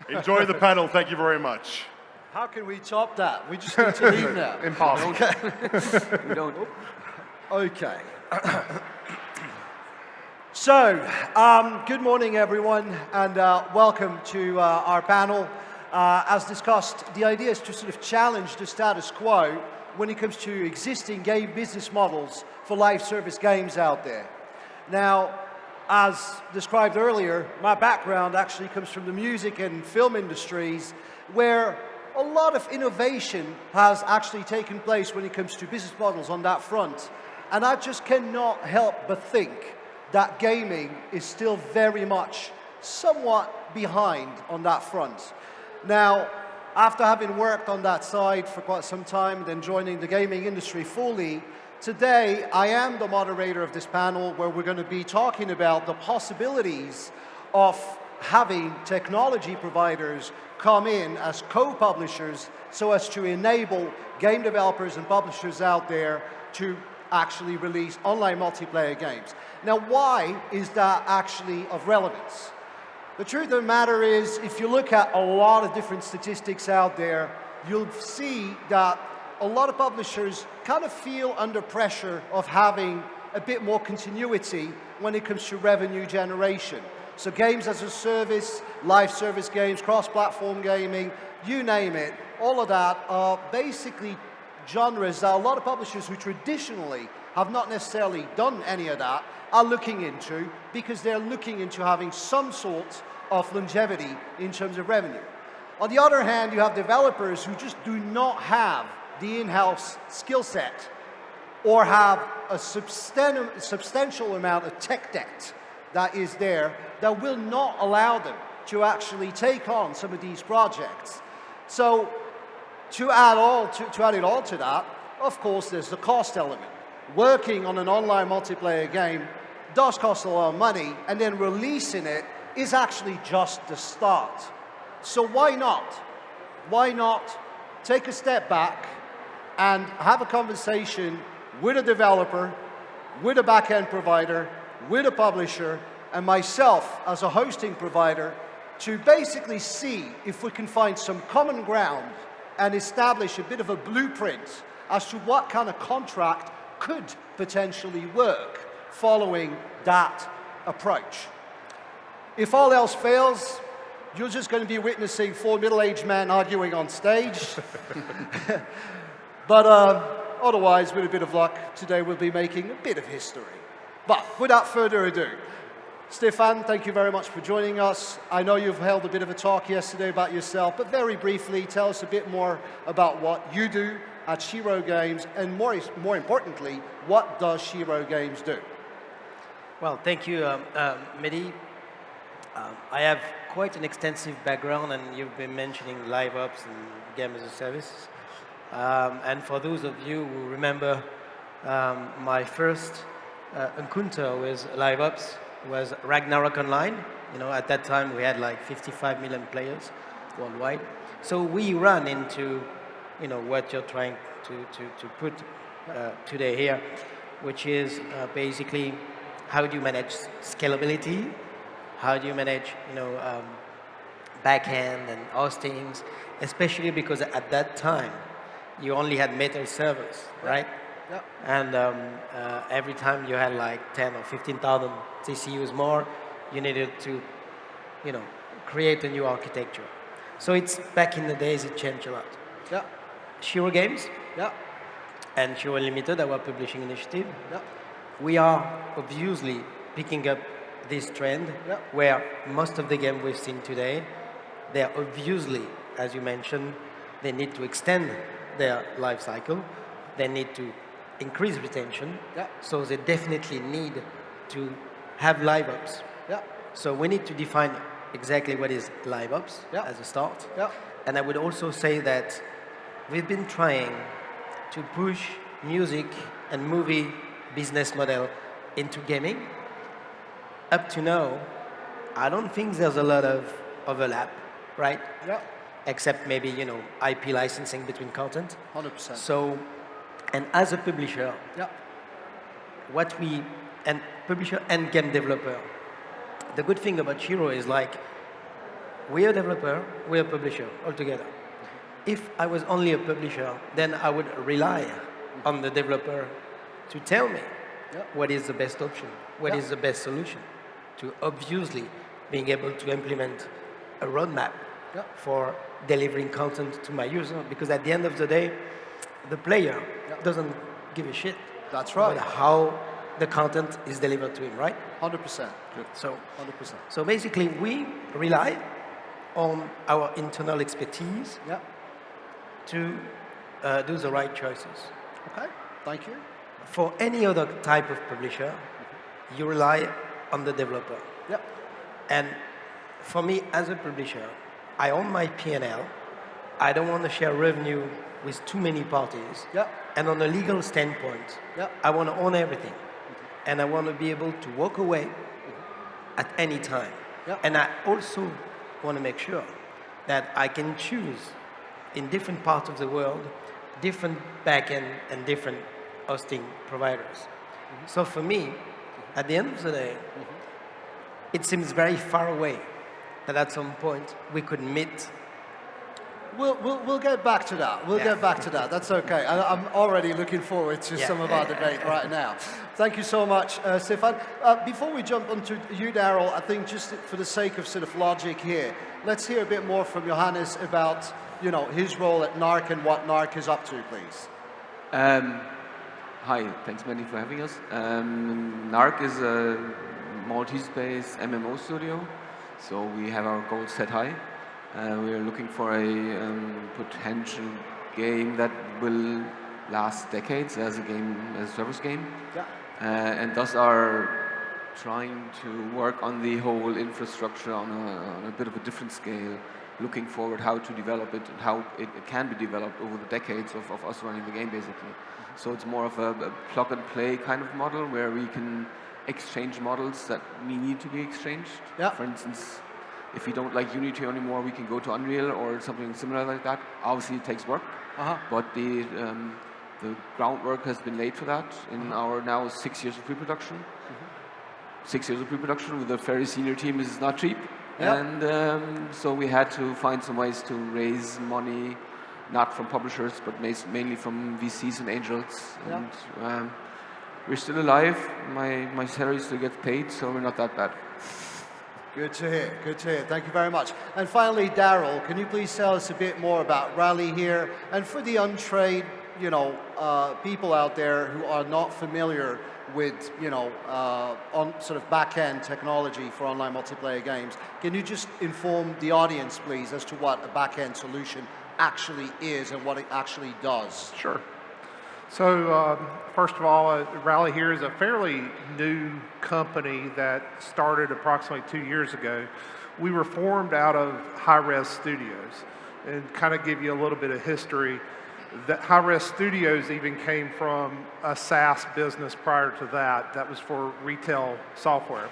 Enjoy the panel. Thank you very much. How can we top that? We just need to leave now. Impossible. Okay. We don't. Okay. So, good morning, everyone, and welcome to our panel. As discussed, the idea is to sort of challenge the status quo when it comes to existing game business models for live service games out there. Now, as described earlier, my background actually comes from the music and film industries, where a lot of innovation has actually taken place when it comes to business models on that front. And I just cannot help but think that gaming is still very much somewhat behind on that front. Now, after having worked on that side for quite some time, then joining the gaming industry fully, today I am the moderator of this panel where we're going to be talking about the possibilities of having technology providers come in as co-publishers so as to enable game developers and publishers out there to actually release online multiplayer games. Now, why is that actually of relevance? The truth of the matter is, if you look at a lot of different statistics out there, you'll see that a lot of publishers kind of feel under pressure of having a bit more continuity when it comes to revenue generation. So games as a service, live service games, cross-platform gaming, you name it, all of that are basically genres that a lot of publishers who traditionally have not necessarily done any of that are looking into, because they're looking into having some sort of longevity in terms of revenue. On the other hand, you have developers who just do not have the in-house skill set or have a substantial amount of tech debt that is there that will not allow them to actually take on some of these projects. So to add it all to that, of course, there's the cost element. Working on an online multiplayer game does cost a lot of money, and then releasing it is actually just the start. So why not? Why not take a step back and have a conversation with a developer, with a back-end provider, with a publisher, and myself as a hosting provider, to basically see if we can find some common ground and establish a bit of a blueprint as to what kind of contract could potentially work following that approach. If all else fails, you're just going to be witnessing four middle-aged men arguing on stage. But otherwise, with a bit of luck, today we'll be making a bit of history. But without further ado, Stéphane, thank you very much for joining us. I know you've held a bit of a talk yesterday about yourself, but very briefly, tell us a bit more about what you do at Shiro Games, and more importantly, what does Shiro Games do? Well, thank you, Mehdi. I have quite an extensive background, and you've been mentioning live ops and game as a service. And for those of you who remember, my first encounter with live ops was Ragnarok Online. You know, at that time we had like 55 million players worldwide. So we run into, you know, what you're trying to put today here, which is basically how do you manage scalability? How do you manage, you know, backend and hostings, especially because at that time you only had metal servers, right? Yep. And every time you had like 10 or 15,000 CCUs more, you needed to, you know, create a new architecture. So it's back in the days, it changed a lot. Yeah. Shiro Games Yeah. and Shiro Limited, our publishing initiative, Yeah. we are obviously picking up this trend where most of the games we've seen today, they're obviously, as you mentioned, they need to extend their life cycle. They need to increase retention. Yeah. So they definitely need to have live ops. Yeah. So we need to define exactly what is live ops as a start. Yeah. And I would also say that we've been trying to push music and movie business model into gaming. Up to now, I don't think there's a lot of overlap, right? Yeah. Except maybe, you know, IP licensing between content. 100%. So, and as a publisher, Yeah. publisher and game developer, the good thing about Shiro is like, we're a developer, we're a publisher altogether. If I was only a publisher, then I would rely on the developer to tell me what is the best option, what is the best solution, to obviously being able to implement a roadmap for delivering content to my user, because at the end of the day, the player doesn't give a shit. That's right. About how the content is delivered to him, right? 100%. So, 100%. So basically, we rely on our internal expertise to do the right choices. Okay, thank you. For any other type of publisher, you rely on the developer. Yep. And for me, as a publisher, I own my P&L. I don't want to share revenue with too many parties. Yep. And on a legal standpoint, I want to own everything. And I want to be able to walk away at any time. And I also want to make sure that I can choose in different parts of the world, different backend and different hosting providers. So for me, at the end of the day, it seems very far away that at some point we could meet. We'll get back to that. We'll get back to that. That's okay. I'm already looking forward to some of our debate right now. Thank you so much, Stéphane. Before we jump onto you, Darryl, I think just for the sake of sort of logic here, let's hear a bit more from Johannes about, you know, his role at NARC and what NARC is up to, please. Hi, thanks Mehdi for having us. NARC is a Maltese-based MMO studio, so we have our goals set high. We are looking for a potential game that will last decades as a service game, and thus are trying to work on the whole infrastructure on a bit of a different scale, looking forward how to develop it and how it can be developed over the decades of us running the game, basically. So it's more of a plug-and-play kind of model where we can exchange models that need to be exchanged. For instance, if we don't like Unity anymore, we can go to Unreal or something similar like that. Obviously, it takes work, but the groundwork has been laid for that in our now 6 years of pre-production. 6 years of pre-production with a very senior team is not cheap. And so we had to find some ways to raise money, not from publishers, but mainly from VCs and angels. And we're still alive. My salary still gets paid, so we're not that bad. Good to hear, good to hear. Thank you very much. And finally, Darryl, can you please tell us a bit more about RallyHere? And for the untrained, you know, people out there who are not familiar with, you know, on sort of back-end technology for online multiplayer games, can you just inform the audience, please, as to what a back-end solution actually is and what it actually does? Sure. So first of all, RallyHere is a fairly new company that started approximately 2 years ago. We were formed out of Hi-Res Studios, and kind of give you a little bit of history. That Hi-Res Studios even came from a SaaS business prior to that. That was for retail software.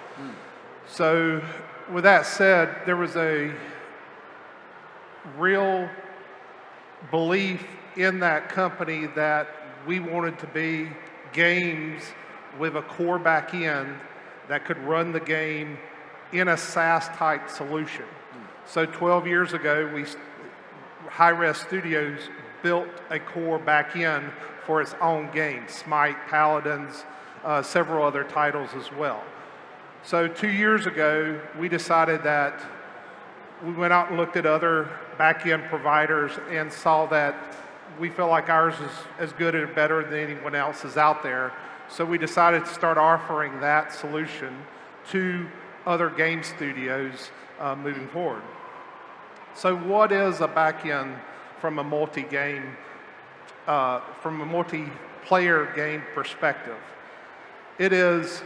So with that said, there was a real belief in that company that we wanted to be games with a core back end that could run the game in a SaaS type solution. So 12 years ago, Hi-Res Studios built a core back end for its own games, Smite, Paladins, several other titles as well. So 2 years ago, we decided that we went out and looked at other back-end providers and saw that we feel like ours is as good or better than anyone else's out there. So we decided to start offering that solution to other game studios moving forward. So what is a back-end from a multi-game, from a multiplayer game perspective? It is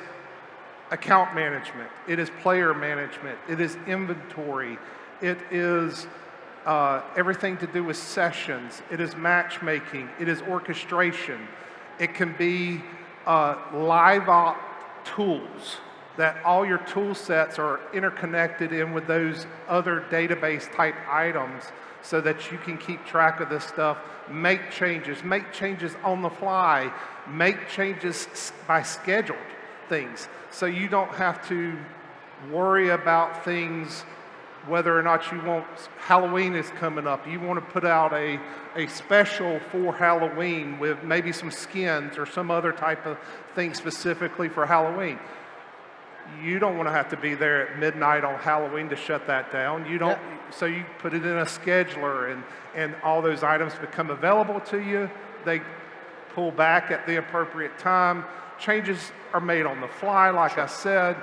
account management, it is player management, it is inventory, it is everything to do with sessions, it is matchmaking, it is orchestration, it can be live op tools, that all your tool sets are interconnected in with those other database type items so that you can keep track of this stuff, make changes on the fly, make changes by scheduled things. So you don't have to worry about things whether or not you want, Halloween is coming up, you want to put out a special for Halloween with maybe some skins or some other type of thing specifically for Halloween. You don't want to have to be there at midnight on Halloween to shut that down. You don't, so you put it in a scheduler and all those items become available to you. They pull back at the appropriate time. Changes are made on the fly, like I said,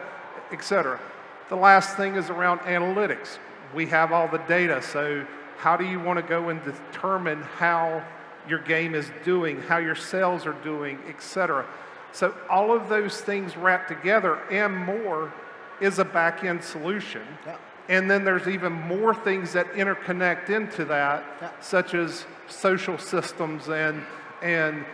etc. The last thing is around analytics. We have all the data, so how do you want to go and determine how your game is doing, how your sales are doing, etc. So all of those things wrapped together and more is a back-end solution. Yeah. And then there's even more things that interconnect into that, such as social systems and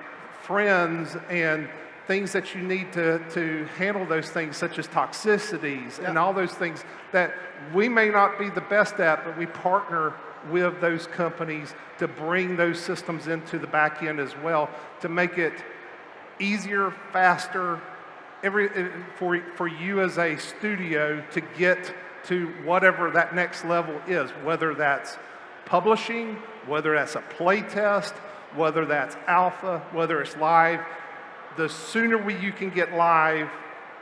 friends and things that you need to handle those things, such as toxicities and all those things that we may not be the best at, but we partner with those companies to bring those systems into the back end as well to make it easier, faster, for you as a studio to get to whatever that next level is, whether that's publishing, whether that's a play test, whether that's alpha, whether it's live. The sooner you can get live,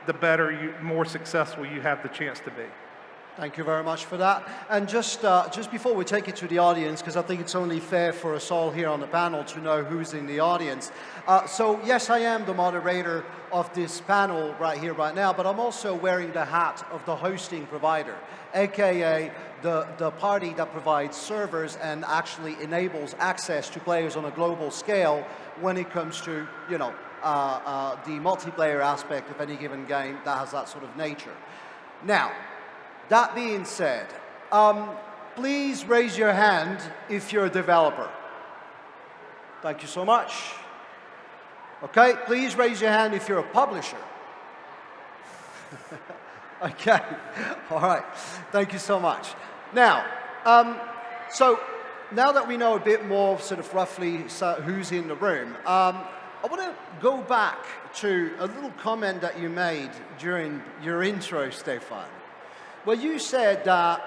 the better, more successful you have the chance to be. Thank you very much for that. And just before we take it to the audience, because I think it's only fair for us all here on the panel to know who's in the audience. So yes, I am the moderator of this panel right here, right now, but I'm also wearing the hat of the hosting provider, AKA the party that provides servers and actually enables access to players on a global scale when it comes to, you know, the multiplayer aspect of any given game that has that sort of nature. Now, that being said, please raise your hand if you're a developer. Thank you so much. Okay, please raise your hand if you're a publisher. Okay, all right, thank you so much. Now, so now that we know a bit more sort of roughly who's in the room, I want to go back to a little comment that you made during your intro, Stéphane. Well, you said that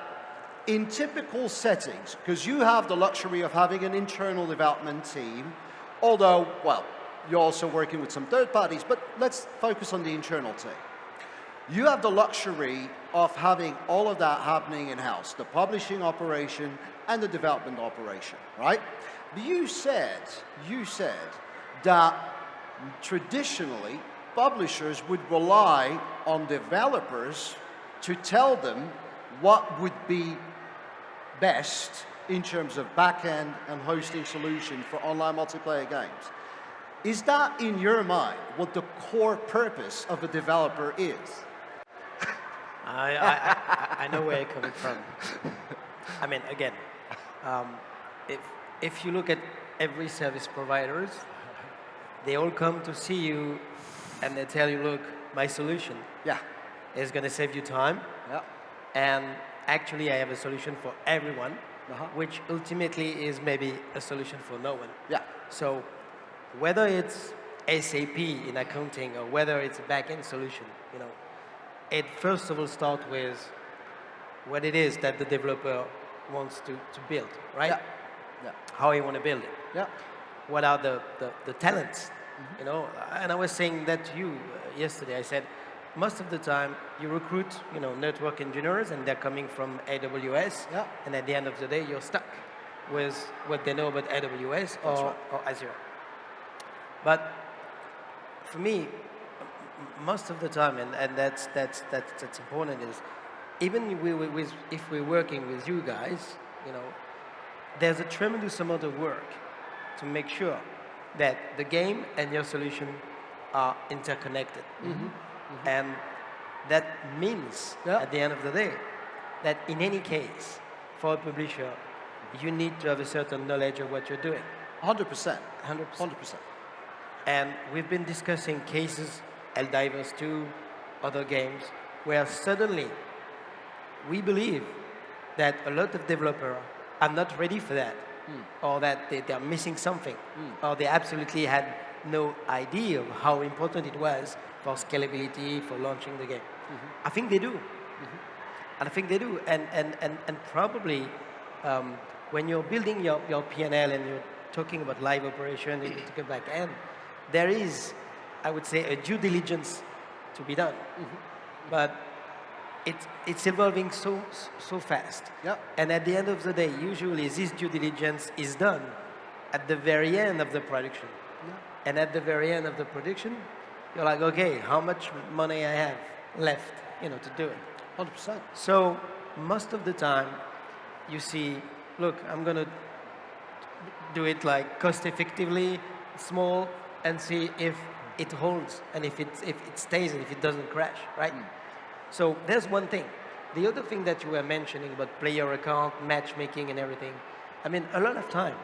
in typical settings, because you have the luxury of having an internal development team, although, well, you're also working with some third parties, but let's focus on the internal team. You have the luxury of having all of that happening in-house, the publishing operation and the development operation, right? But you said that traditionally, publishers would rely on developers to tell them what would be best in terms of back-end and hosting solution for online multiplayer games. Is that, in your mind, what the core purpose of a developer is? I know where you're coming from. I mean, again, if you look at every service providers, they all come to see you and they tell you, look, my solution is going to save you time. Yeah. And actually, I have a solution for everyone, which ultimately is maybe a solution for no one. Yeah. So whether it's SAP in accounting or whether it's a back-end solution, you know, it first of all starts with what it is that the developer wants to build, right? Yeah. Yeah. How you want to build it. Yeah. What are the talents, you know? And I was saying that to you yesterday. I said, most of the time, you recruit, you know, network engineers, and they're coming from AWS, and at the end of the day, you're stuck with what they know about AWS or Azure. But for me, most of the time, and that's important, is even if we're working with you guys, you know, there's a tremendous amount of work to make sure that the game and your solution are interconnected. And that means, at the end of the day, that in any case, for a publisher, you need to have a certain knowledge of what you're doing. 100%. 100%. And we've been discussing cases, Helldivers 2, other games, where suddenly we believe that a lot of developers are not ready for that, or that they're missing something, or they absolutely had no idea of how important it was for scalability, for launching the game. I think they do. And I think they do. And probably when you're building your P&L and you're talking about live operation and you take a back end, there is, I would say, a due diligence to be done. But it's evolving so fast. Yep. And at the end of the day, usually this due diligence is done at the very end of the production. And at the very end of the production, you're like, okay, how much money I have left, to do it. 100%. So most of the time, you see, look, I'm going to do it like cost effectively, small, and see if it holds and if it stays and if it doesn't crash, right? So there's one thing. The other thing that you were mentioning about player account, matchmaking and everything, I mean, a lot of time,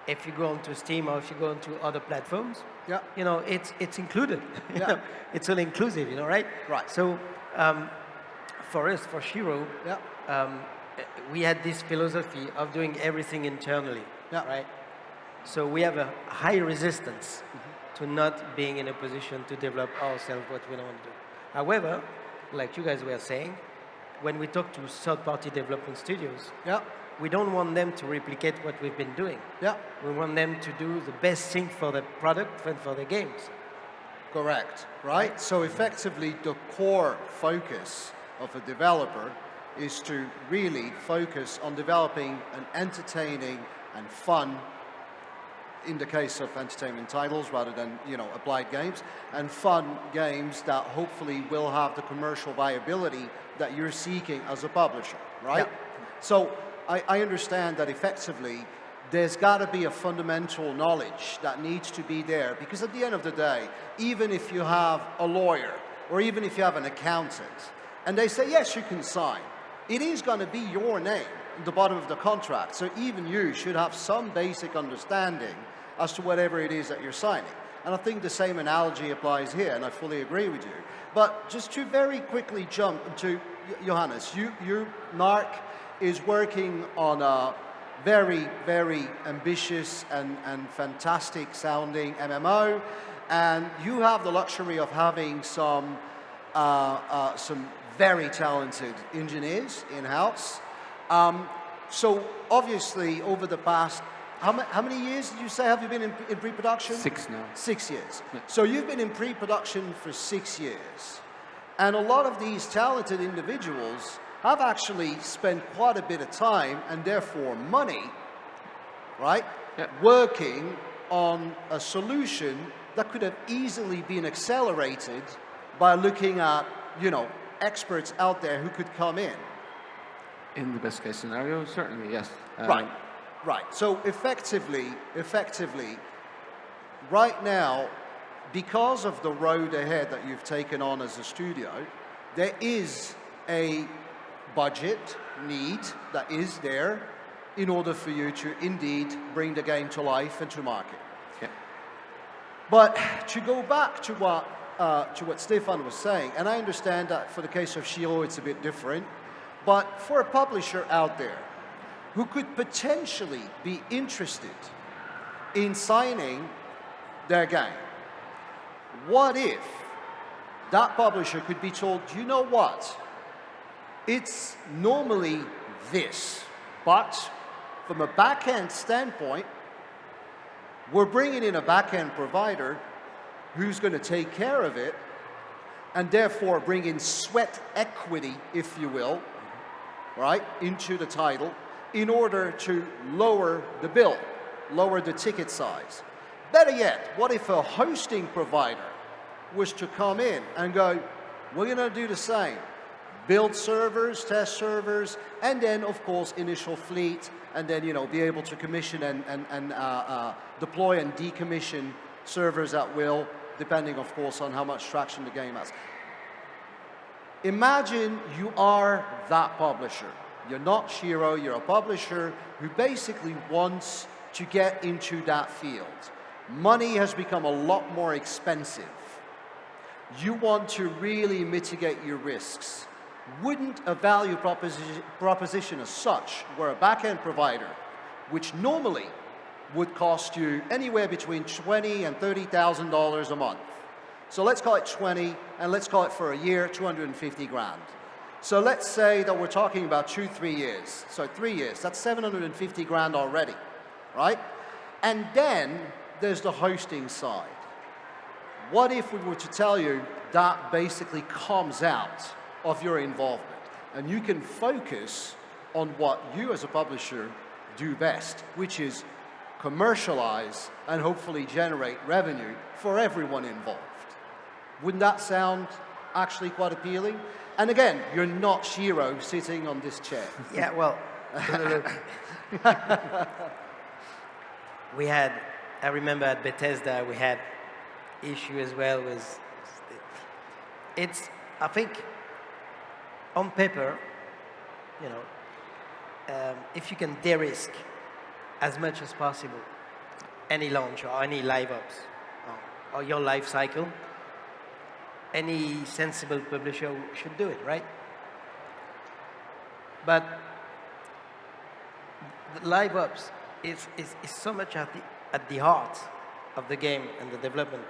if you go onto Steam or if you go onto other platforms, Yeah. it's included. Yeah. It's all inclusive, right? Right. So for us, for Shiro, Yeah. we had this philosophy of doing everything internally, Yeah. right? So we have a high resistance to not being in a position to develop ourselves what we want to do. However, like you guys were saying, when we talk to third-party development studios, Yeah. we don't want them to replicate what we've been doing. Yeah. We want them to do the best thing for the product and for the games. Correct, right? So effectively, the core focus of a developer is to really focus on developing an entertaining and fun, in the case of entertainment titles rather than, applied games, and fun games that hopefully will have the commercial viability that you're seeking as a publisher, right? Yeah. So I understand that effectively there's got to be a fundamental knowledge that needs to be there, because at the end of the day, even if you have a lawyer or even if you have an accountant and they say, yes, you can sign, it is going to be your name at the bottom of the contract. So even you should have some basic understanding as to whatever it is that you're signing. And I think the same analogy applies here, and I fully agree with you. But just to very quickly jump to Johannes, NARC is working on a very, very ambitious and fantastic sounding MMO, and you have the luxury of having some very talented engineers in-house. So obviously over the past, how many years did you say have you been in pre-production? 6 now. 6 years. Yeah. So you've been in pre-production for 6 years. And a lot of these talented individuals have actually spent quite a bit of time and therefore money, right? Yeah. Working on a solution that could have easily been accelerated by looking at, experts out there who could come in. In the best case scenario, certainly, yes. Right. So effectively, right now, because of the road ahead that you've taken on as a studio, there is a budget need that is there in order for you to indeed bring the game to life and to market. Yeah. But to go back to what Stéphane was saying, and I understand that for the case of Shiro it's a bit different, but for a publisher out there who could potentially be interested in signing their game, what if that publisher could be told, you know what, it's normally this, but from a back-end standpoint, we're bringing in a back-end provider who's going to take care of it and therefore bring in sweat equity, if you will, right, into the title in order to lower the bill, lower the ticket size. Better yet, what if a hosting provider was to come in and go, we're going to do the same, build servers, test servers, and then, of course, initial fleet, and then, be able to commission and deploy and decommission servers at will, depending, of course, on how much traction the game has. Imagine you are that publisher. You're not Shiro, you're a publisher who basically wants to get into that field. Money has become a lot more expensive. You want to really mitigate your risks. Wouldn't a value proposition as such, where a back-end provider, which normally would cost you anywhere between $20,000 and $30,000 a month. So let's call it 20, and let's call it for a year, 250 grand. So let's say that we're talking about 2-3 years. So 3 years, that's 750 grand already, right? And then there's the hosting side. What if we were to tell you that basically comes out of your involvement and you can focus on what you as a publisher do best, which is commercialize and hopefully generate revenue for everyone involved? Wouldn't that sound actually quite appealing? And again, you're not Shiro sitting on this chair. Yeah, well, we had, I remember at Bethesda, we had issue as well with, it's, I think, on paper, you know, if you can de-risk as much as possible any launch or any live ops or your life cycle, any sensible publisher should do it, right? But the live ops is so much at the heart of the game and the development,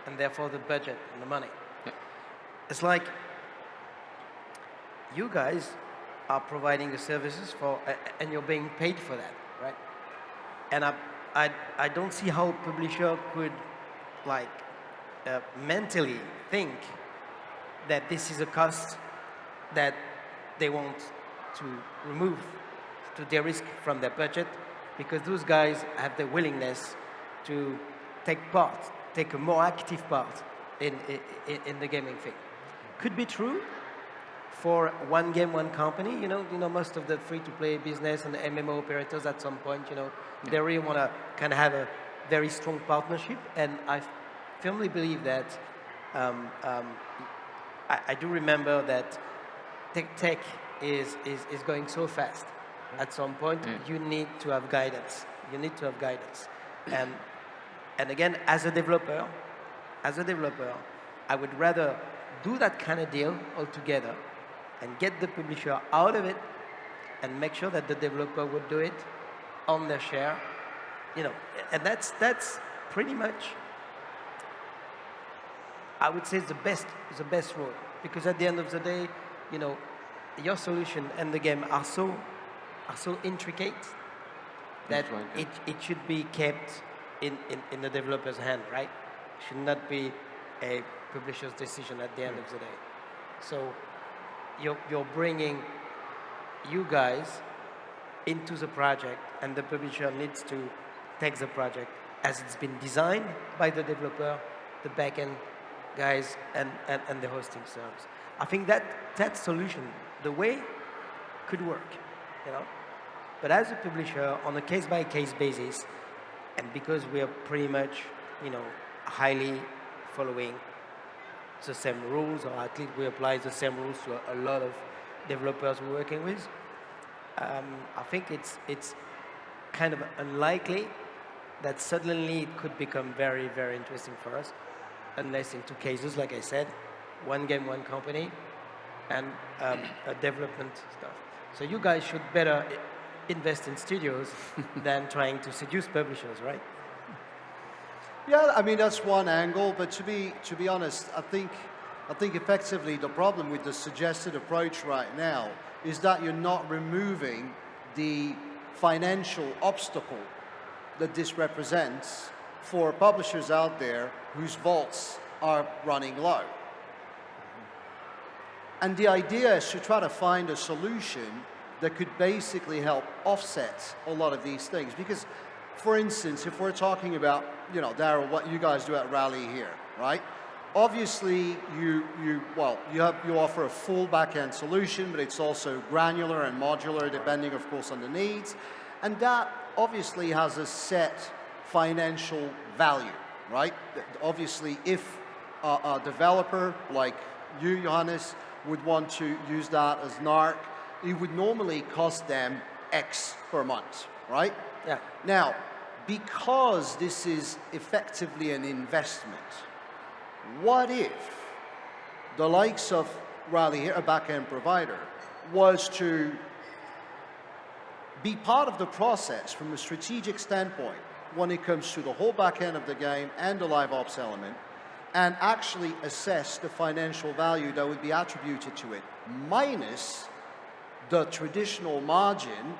and therefore the budget and the money. Yeah. It's like you guys are providing the services for, and you're being paid for that, right? And I don't see how a publisher could, like, mentally think that this is a cost that they want to remove, to de-risk from their budget, because those guys have the willingness to take a more active part in the gaming thing. Could be true for one game, one company. You know, most of the free-to-play business and the MMO operators at some point, you know, they really want to kind of have a very strong partnership. And I firmly believe that I do remember that tech is going so fast. At some point, you need to have guidance. You need to have guidance. And again, as a developer, I would rather do that kind of deal altogether and get the publisher out of it and make sure that the developer would do it on their share. You know, and that's pretty much, I would say, the best road, because at the end of the day, you know, your solution and the game are so intricate that right. it should be kept in the developer's hand, right? It should not be a publisher's decision at the end of the day. So you're bringing you guys into the project, and the publisher needs to take the project as it's been designed by the developer, the backend guys, and the hosting service. I think that solution, the way, could work, you know. But as a publisher, on a case-by-case basis, and because we are pretty much, you know, highly following the same rules, or at least we apply the same rules to a lot of developers we're working with, I think it's kind of unlikely that suddenly it could become very, very interesting for us, unless in two cases, like I said, one game, one company, and a development stuff. So you guys should better invest in studios than trying to seduce publishers, right? Yeah, I mean, that's one angle, but to be honest, I think effectively the problem with the suggested approach right now is that you're not removing the financial obstacle that this represents for publishers out there whose vaults are running low. And the idea is to try to find a solution that could basically help offset a lot of these things. Because, for instance, if we're talking about, you know, Darryl, what you guys do at RallyHere, right? Obviously, you offer a full back-end solution, but it's also granular and modular, depending, of course, on the needs. And that obviously has a set financial value, right? Obviously, if a developer like you, Johannes, would want to use that as NARC, it would normally cost them X per month, right? Yeah. Now, because this is effectively an investment, what if the likes of RallyHere, a back-end provider, was to be part of the process from a strategic standpoint when it comes to the whole back-end of the game and the live ops element, and actually assess the financial value that would be attributed to it, minus the traditional margin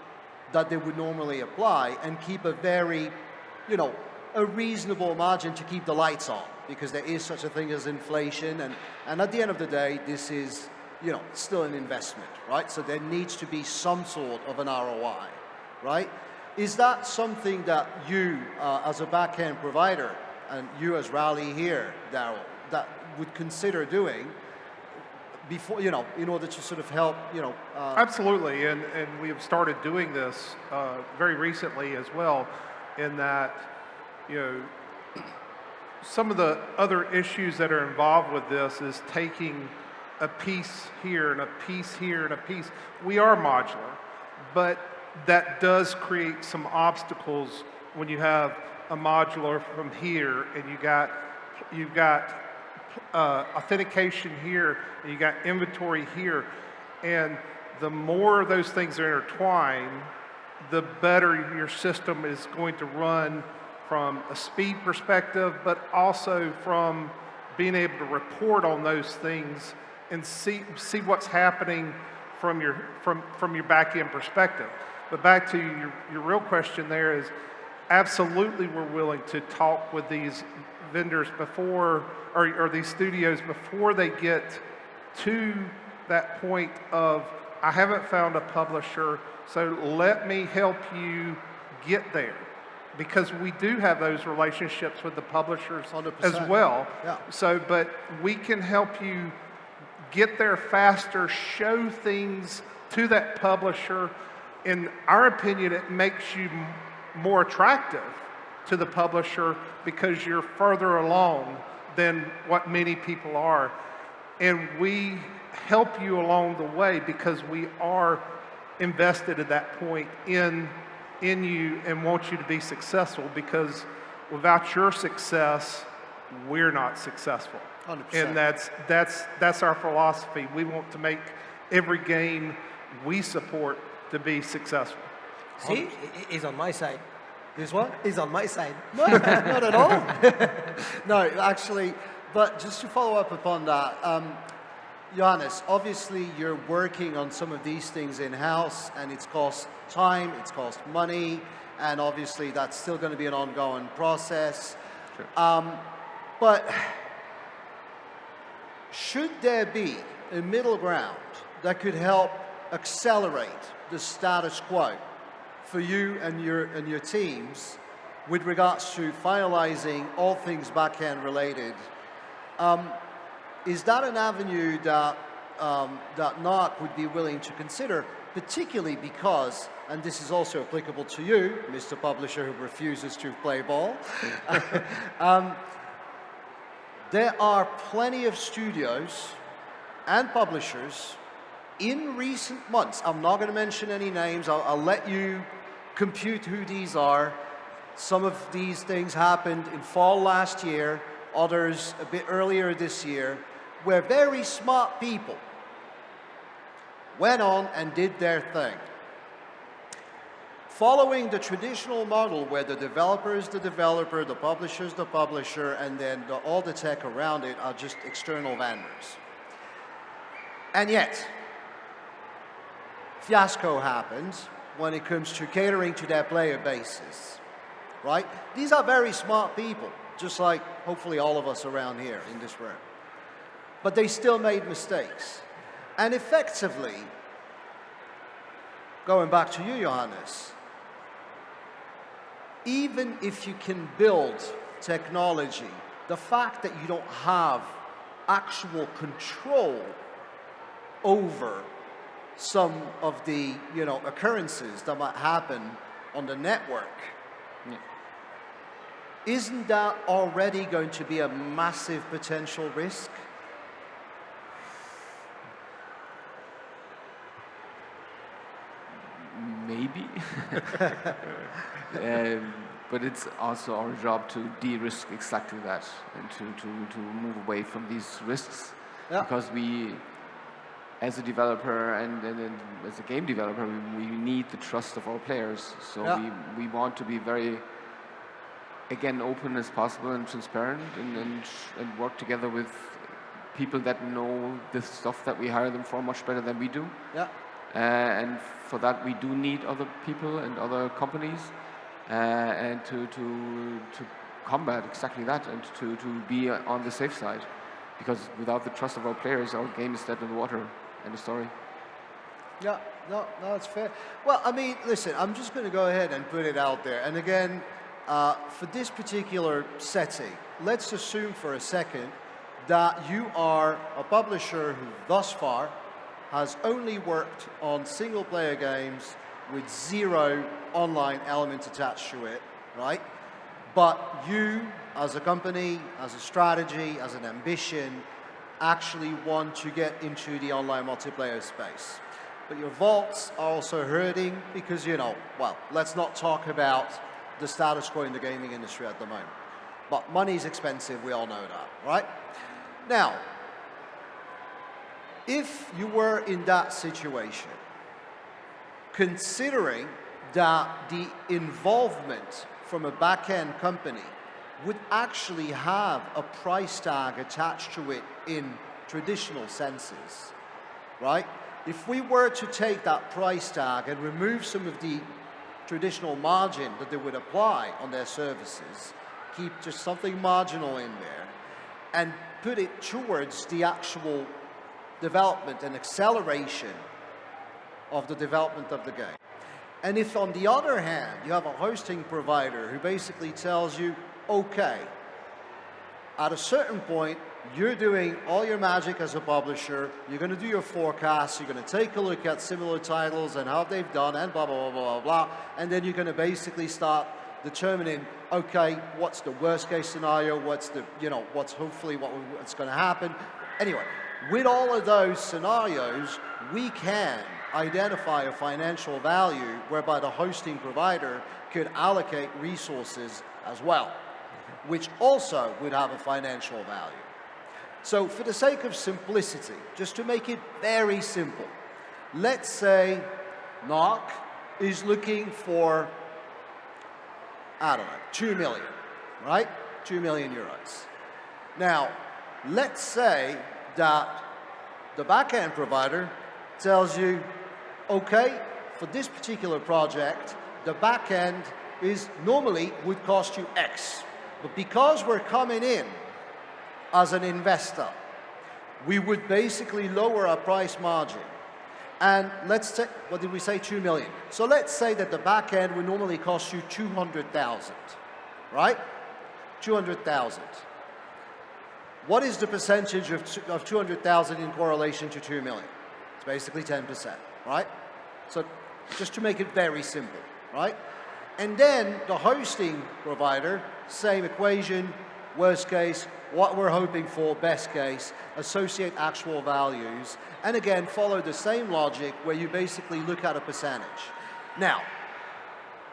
that they would normally apply, and keep a very, a reasonable margin to keep the lights on, because there is such a thing as inflation, and at the end of the day, this is, still an investment, right? So there needs to be some sort of an ROI, right? Is that something that you, as a back-end provider, and you as RallyHere, Darryl, that would consider doing before, in order to sort of help, Absolutely, and we have started doing this very recently as well, in that, some of the other issues that are involved with this is taking a piece here and a piece here and a piece. We are modular, but that does create some obstacles when you have a modular from here, and you've got authentication here, and you got inventory here, and the more those things are intertwined, the better your system is going to run from a speed perspective, but also from being able to report on those things and see what's happening from your back-end perspective. But back to your real question there is, absolutely we're willing to talk with these vendors before, or these studios before they get to that point of, I haven't found a publisher, so let me help you get there. Because we do have those relationships with the publishers 100%. as well. Yeah. So, but we can help you get there faster, show things to that publisher. In our opinion, it makes you more attractive to the publisher because you're further along than what many people are. And we help you along the way because we are invested at that point in you and want you to be successful, because without your success, we're not successful. 100%. And that's our philosophy. We want to make every game we support to be successful. See, he's on my side. Is what? He's on my side. No, not at all. No, actually, but just to follow up upon that, Johannes, obviously you're working on some of these things in-house, and it's cost time, it's cost money, and obviously that's still going to be an ongoing process. Sure. But should there be a middle ground that could help accelerate the status quo for you and your teams with regards to finalizing all things back-end related, is that an avenue that that NARC would be willing to consider, particularly because, and this is also applicable to you, Mr. Publisher who refuses to play ball, there are plenty of studios and publishers in recent months, I'm not going to mention any names, I'll let you compute who these are. Some of these things happened in fall last year, others a bit earlier this year, where very smart people went on and did their thing. Following the traditional model where the developer is the developer, the publisher is the publisher, and then all the tech around it are just external vendors. And yet, fiasco happens when it comes to catering to their player bases, right? These are very smart people, just like hopefully all of us around here in this room. But they still made mistakes. And effectively, going back to you, Johannes, even if you can build technology, the fact that you don't have actual control over some of the occurrences that might happen on the network, isn't that already going to be a massive potential risk? Maybe. But it's also our job to de-risk exactly that and to move away from these risks. Yeah. Because we, as a developer and as a game developer, we need the trust of our players. So yeah. we want to be very again, open as possible and transparent, and work together with people that know the stuff that we hire them for much better than we do. Yeah. And for that, we do need other people and other companies, and to combat exactly that, and to be on the safe side. Because without the trust of our players, our game is dead in the water. End of story. Yeah, no, it's fair. Well, I mean, listen, I'm just going to go ahead and put it out there. And again, for this particular setting, let's assume for a second that you are a publisher who thus far has only worked on single-player games with 0 online elements attached to it, right? But you, as a company, as a strategy, as an ambition, actually want to get into the online multiplayer space. But your vaults are also hurting because, you know, well, let's not talk about the status quo in the gaming industry at the moment. But money is expensive, we all know that, right? Now, if you were in that situation, considering that the involvement from a back-end company would actually have a price tag attached to it in traditional senses, right? If we were to take that price tag and remove some of the traditional margin that they would apply on their services, keep just something marginal in there, and put it towards the actual development and acceleration of the development of the game. And if, on the other hand, you have a hosting provider who basically tells you, okay, at a certain point, you're doing all your magic as a publisher, you're going to do your forecasts, you're going to take a look at similar titles and how they've done, and blah, blah, blah, blah, blah, and then you're going to basically start determining, okay, what's the worst case scenario, what's the, you know, what's hopefully what's going to happen. Anyway, with all of those scenarios, we can identify a financial value whereby the hosting provider could allocate resources as well, which also would have a financial value. So for the sake of simplicity, just to make it very simple, let's say NARC is looking for, I don't know, 2 million, right? 2 million euros. Now, let's say that the back-end provider tells you, okay, for this particular project, the back-end is normally would cost you X. But because we're coming in as an investor, we would basically lower our price margin. And let's say, what did we say, 2 million? So let's say that the back end would normally cost you 200,000, right? 200,000. What is the percentage of 200,000 in correlation to 2 million? It's basically 10%, right? So just to make it very simple, right? And then the hosting provider, same equation, worst case, what we're hoping for, best case, associate actual values, and again, follow the same logic where you basically look at a percentage. Now,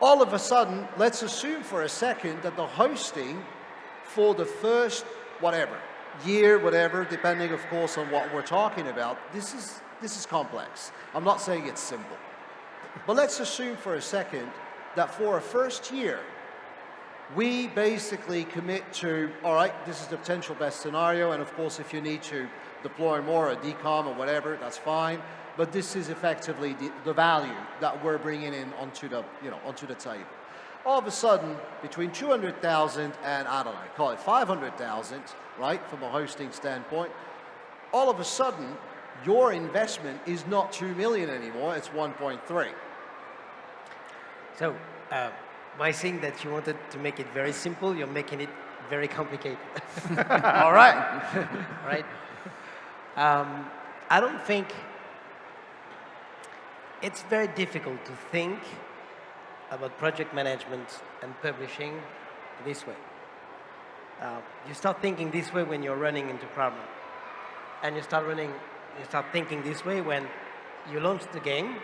all of a sudden, let's assume for a second that the hosting for the first, whatever, year, whatever, depending, of course, on what we're talking about, this is complex. I'm not saying it's simple. But let's assume for a second that for a first year, we basically commit to, all right, this is the potential best scenario, and of course, if you need to deploy more or decom or whatever, that's fine. But this is effectively the value that we're bringing in onto the, onto the table. All of a sudden, between 200,000 and, I don't know, call it 500,000, right, from a hosting standpoint, all of a sudden, your investment is not 2 million anymore, it's 1.3. So, by saying that you wanted to make it very simple, you're making it very complicated. All right. Right? I don't think it's very difficult to think about project management and publishing this way. You start thinking this way when you're running into problem. And you start thinking this way when you launch the game,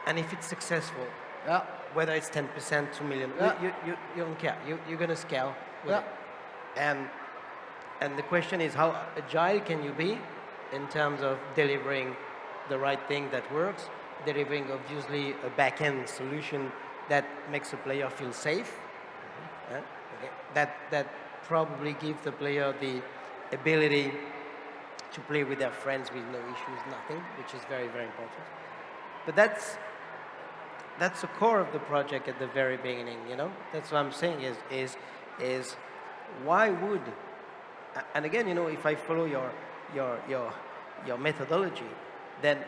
and if it's successful, Yeah. whether it's 10%, 2 million, Yeah. you don't care. You're going to scale with Yeah. it. And the question is, how agile can you be in terms of delivering the right thing that works, delivering obviously a back-end solution that makes a player feel safe, Okay? That probably gives the player the ability to play with their friends with no issues, nothing, which is very, very important. But that's the core of the project at the very beginning, you know? That's what I'm saying is why would, and again, you know, if I follow your methodology, then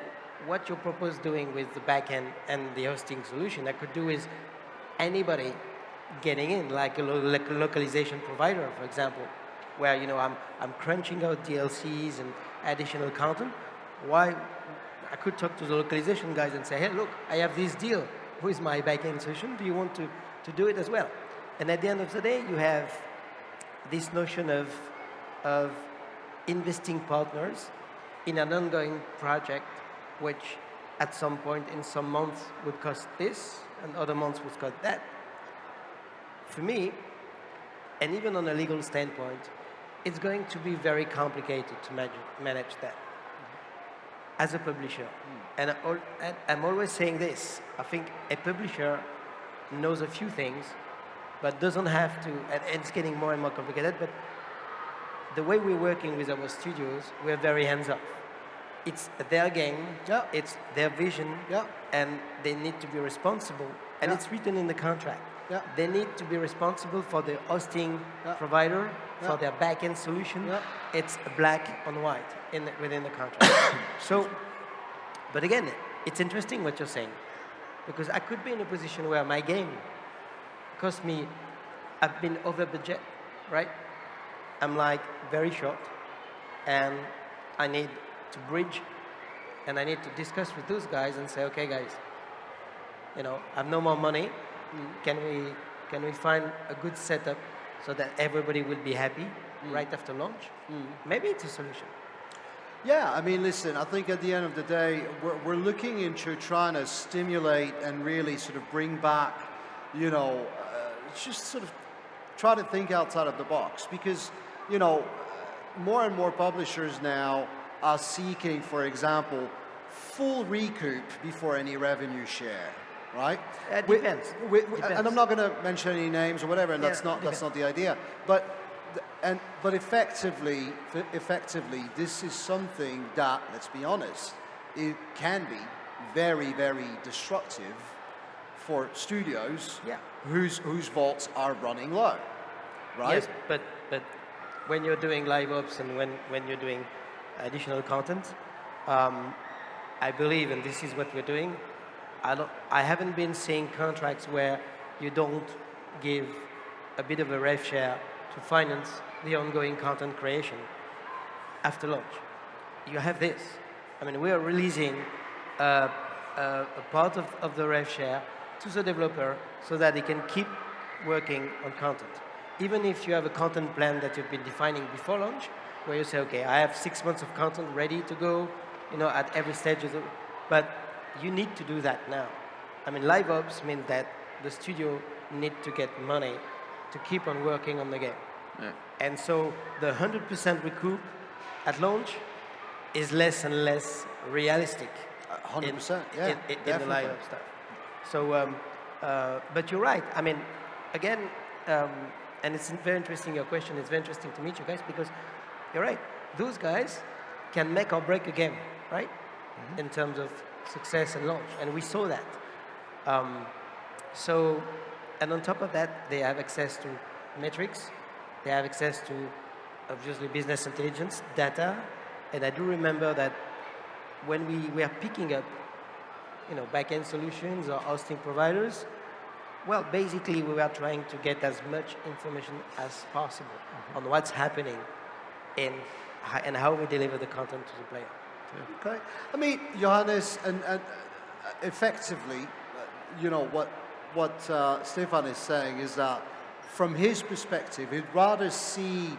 what you propose doing with the backend and the hosting solution, I could do is anybody getting in, like a localization provider, for example, where, you know, I'm crunching out DLCs and additional content. Why? I could talk to the localization guys and say, hey, look, I have this deal with my backend solution. Do you want to do it as well? And at the end of the day, you have this notion of investing partners in an ongoing project, which at some point in some months would cost this, and other months would cost that. For me, and even on a legal standpoint, it's going to be very complicated to manage that as a publisher. And I'm always saying this, I think a publisher knows a few things, but doesn't have to, and it's getting more and more complicated, but the way we're working with our studios, we're very hands-off. It's their game, it's their vision, and they need to be responsible, and it's written in the contract. They need to be responsible for the hosting provider, for their back-end solution. It's black on white within the contract. So, but again, it's interesting what you're saying, because I could be in a position where my game cost me, I've been over budget, right? I'm like very short, and I need to bridge, and I need to discuss with those guys and say, okay, guys, you know, I have no more money. Can we find a good setup so that everybody will be happy right after launch? Maybe it's a solution. Yeah, I mean, listen, I think at the end of the day, we're looking into trying to stimulate and really sort of bring back, you know, just sort of try to think outside of the box, because, you know, more and more publishers now are seeking, for example, full recoup before any revenue share. Right? It depends. And I'm not going to mention any names or whatever, and that's not the idea. But effectively, this is something that, let's be honest, it can be very, very destructive for studios whose vaults are running low. Right? Yes, but when you're doing live ops and when you're doing additional content, I believe, and this is what we're doing, I haven't been seeing contracts where you don't give a bit of a rev share to finance the ongoing content creation after launch. You have this. I mean, we are releasing a part of the rev share to the developer so that they can keep working on content. Even if you have a content plan that you've been defining before launch, where you say, okay, I have 6 months of content ready to go, you know, at every stage of the, but you need to do that now. I mean, live ops means that the studio need to get money to keep on working on the game. And so the 100% recoup at launch is less and less realistic. 100%, in the live ops stuff. So, but you're right. I mean, again, and it's very interesting, your question. It's very interesting to meet you guys, because you're right. Those guys can make or break a game, right? In terms of success and launch, and we saw that. So, and on top of that, they have access to metrics, they have access to, obviously, business intelligence, data, and I do remember that when we were picking up, you know, back-end solutions or hosting providers, well, basically, we were trying to get as much information as possible on what's happening and how we deliver the content to the player. Okay. I mean, Johannes, and effectively, you know, what Stéphane is saying is that from his perspective, he'd rather see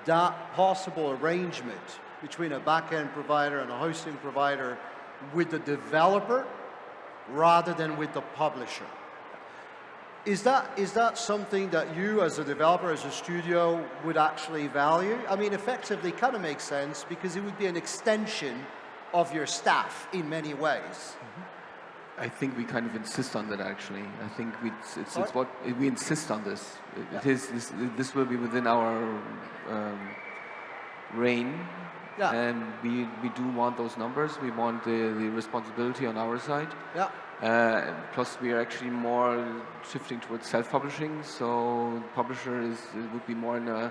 that possible arrangement between a back-end provider and a hosting provider with the developer rather than with the publisher. Is that something that you, as a developer, as a studio, would actually value? I mean, effectively, kind of makes sense, because it would be an extension of your staff in many ways. I think we kind of insist on that actually. I think it's what we insist on this. It is this will be within our reign, and we do want those numbers. We want the responsibility on our side. Plus, we are actually more shifting towards self-publishing. So, publisher would be more in a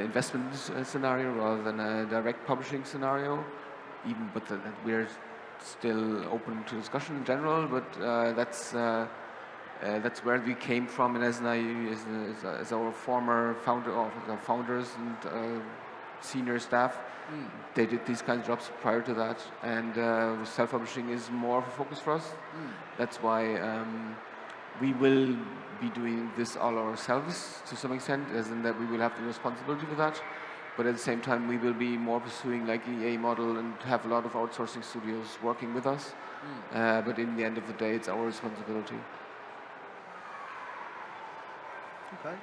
investment scenario rather than a direct publishing scenario. But we're still open to discussion in general. But that's where we came from, and as our former founders and senior staff, they did these kinds of jobs prior to that, and self-publishing is more of a focus for us. That's why we will be doing this all ourselves to some extent, as in that we will have the responsibility for that. But at the same time, we will be more pursuing like the EA model and have a lot of outsourcing studios working with us. But in the end of the day, it's our responsibility. Okay.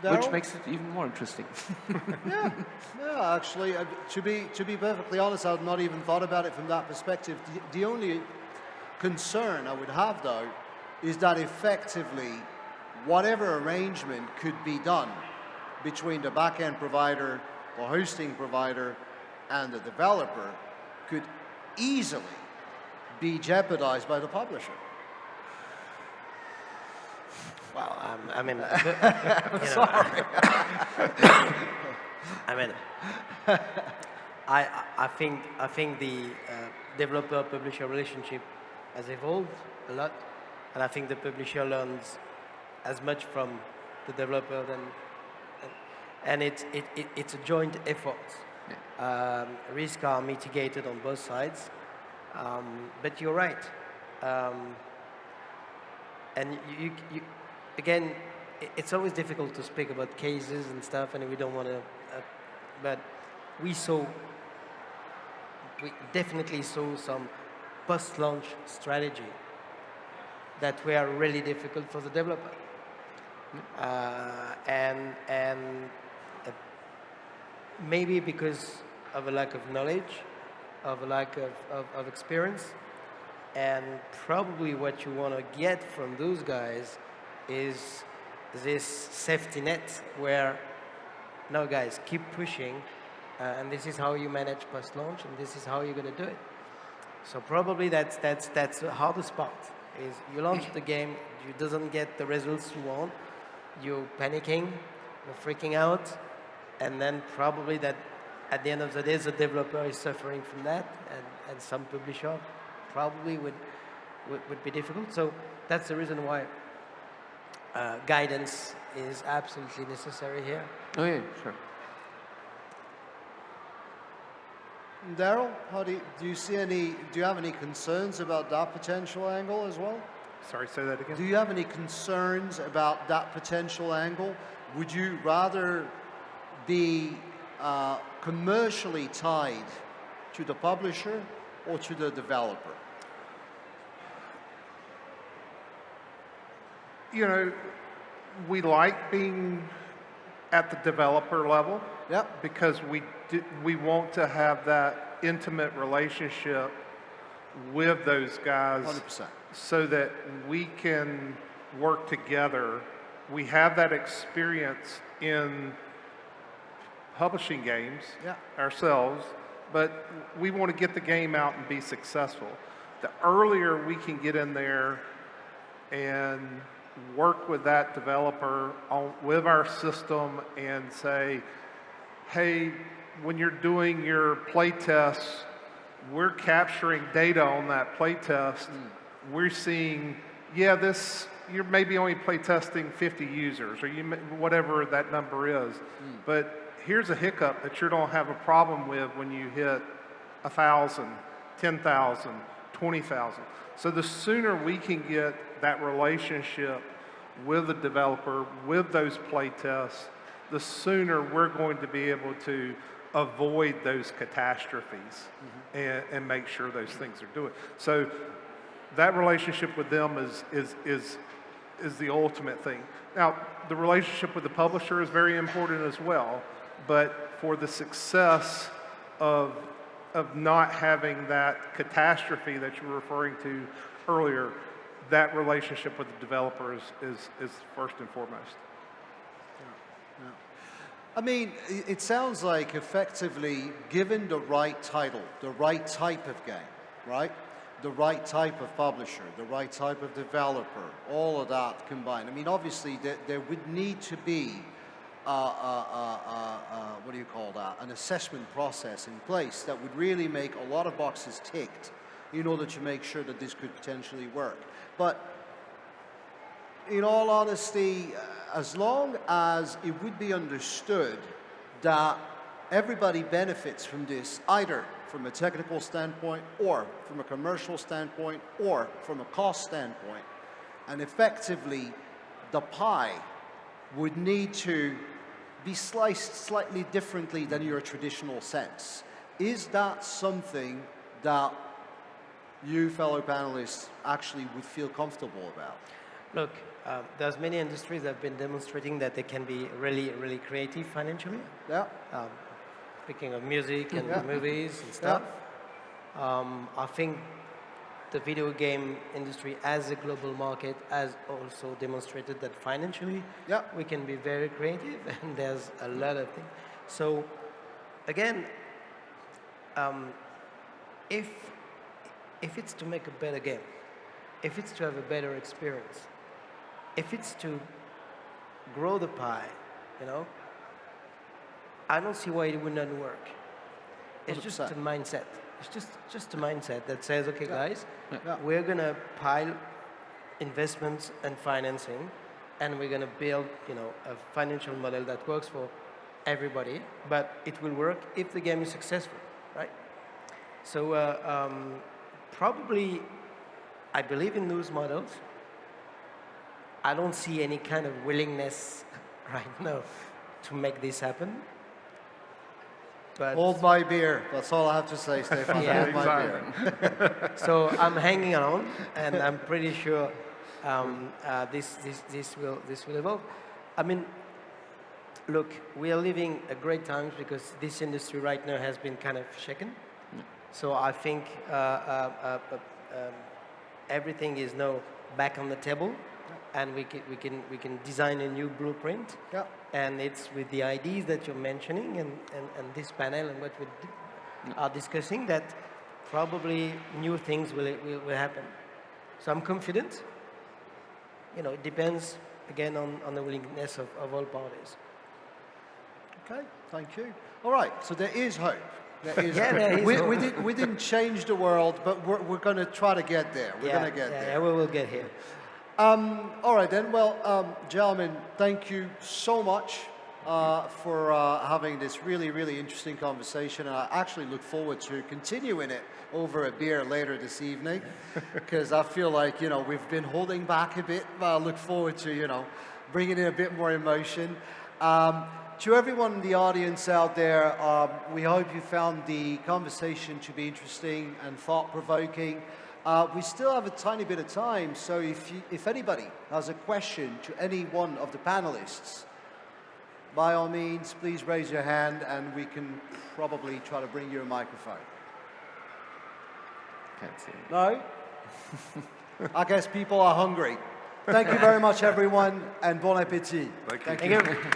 Which makes it even more interesting. Yeah. Actually, to be perfectly honest, I've not even thought about it from that perspective. The only concern I would have, though, is that effectively, whatever arrangement could be done between the back-end provider, the hosting provider, and the developer could easily be jeopardized by the publisher. Well, I mean, Sorry. I mean, I think the developer-publisher relationship has evolved a lot, and I think the publisher learns as much from the developer and it's a joint effort. Risks are mitigated on both sides, but you're right, and you again, it's always difficult to speak about cases and stuff, and we don't want to, but we definitely saw some post-launch strategy that were really difficult for the developer. And maybe because of a lack of knowledge, of a lack of experience, and probably what you want to get from those guys is this safety net where, no guys, keep pushing, and this is how you manage post-launch, and this is how you're going to do it. So probably that's the hardest part, is you launch the game, you doesn't get the results you want, you're panicking, you're freaking out, and then probably that at the end of the day, the developer is suffering from that, and some publisher probably would be difficult. So that's the reason why guidance is absolutely necessary here. Oh yeah, sure. Darryl, do you have any concerns about that potential angle as well? Sorry, say that again. Do you have any concerns about that potential angle? Would you rather be commercially tied to the publisher or to the developer? You know, we like being at the developer level. Yep. Because we want to have that intimate relationship with those guys. 100%. So that we can work together. We have that experience in publishing games ourselves, but we want to get the game out and be successful. The earlier we can get in there and work with that developer with our system and say, hey, when you're doing your play tests, we're capturing data on that play test. We're seeing, you're maybe only play testing 50 users or whatever that number is. But here's a hiccup that you don't have a problem with when you hit 1,000, 10,000, 20,000. So the sooner we can get that relationship with the developer, with those play tests, the sooner we're going to be able to avoid those catastrophes and make sure those things are doing. So that relationship with them is the ultimate thing. Now, the relationship with the publisher is very important as well, but for the success of not having that catastrophe that you're referring to earlier, that relationship with the developer is first and foremost. I mean, it sounds like effectively, given the right title, the right type of game, right? The right type of publisher, the right type of developer, all of that combined. I mean, obviously, there would need to be, what do you call that, an assessment process in place that would really make a lot of boxes ticked in order to make sure that this could potentially work. But in all honesty, as long as it would be understood that everybody benefits from this, either from a technical standpoint, or from a commercial standpoint, or from a cost standpoint, and effectively the pie would need to be sliced slightly differently than your traditional sense. Is that something that you, fellow panelists, actually would feel comfortable about? Look, there's many industries that have been demonstrating that they can be really, really creative financially. Yeah. Speaking of music and movies and stuff, I think the video game industry as a global market has also demonstrated that financially we can be very creative, and there's a lot of things. So again, if it's to make a better game, if it's to have a better experience, if it's to grow the pie, you know, I don't see why it would not work. It's 100%. just a mindset. It's just a mindset that says, okay, guys, we're going to pile investments and financing, and we're going to build, you know, a financial model that works for everybody, but it will work if the game is successful, right? So probably, I believe in those models. I don't see any kind of willingness right now to make this happen. But Hold my beer. That's all I have to say, Stéphane. Yeah. Hold my beer. so I'm hanging on, and I'm pretty sure this will evolve. I mean, look, we are living a great times because this industry right now has been kind of shaken. So I think everything is now back on the table, and we can design a new blueprint. Yeah. And it's with the ideas that you're mentioning and this panel and what we are discussing that probably new things will happen. So I'm confident. You know, it depends again on the willingness of all parties. Okay, thank you. All right, so there is hope. There is Yeah, hope. there is hope. We didn't change the world, but we're going to try to get there. We're going to get there. Yeah, we will get here. All right then, well, gentlemen, thank you so much for having this really, really interesting conversation. And I actually look forward to continuing it over a beer later this evening, because I feel like, you know, we've been holding back a bit, but I look forward to, you know, bringing in a bit more emotion. To everyone in the audience out there, we hope you found the conversation to be interesting and thought-provoking. We still have a tiny bit of time, so if anybody has a question to any one of the panelists, by all means, please raise your hand and we can probably try to bring you a microphone. Can't see. No? I guess people are hungry. Thank you very much, everyone, and bon appétit. Thank you. Thank you.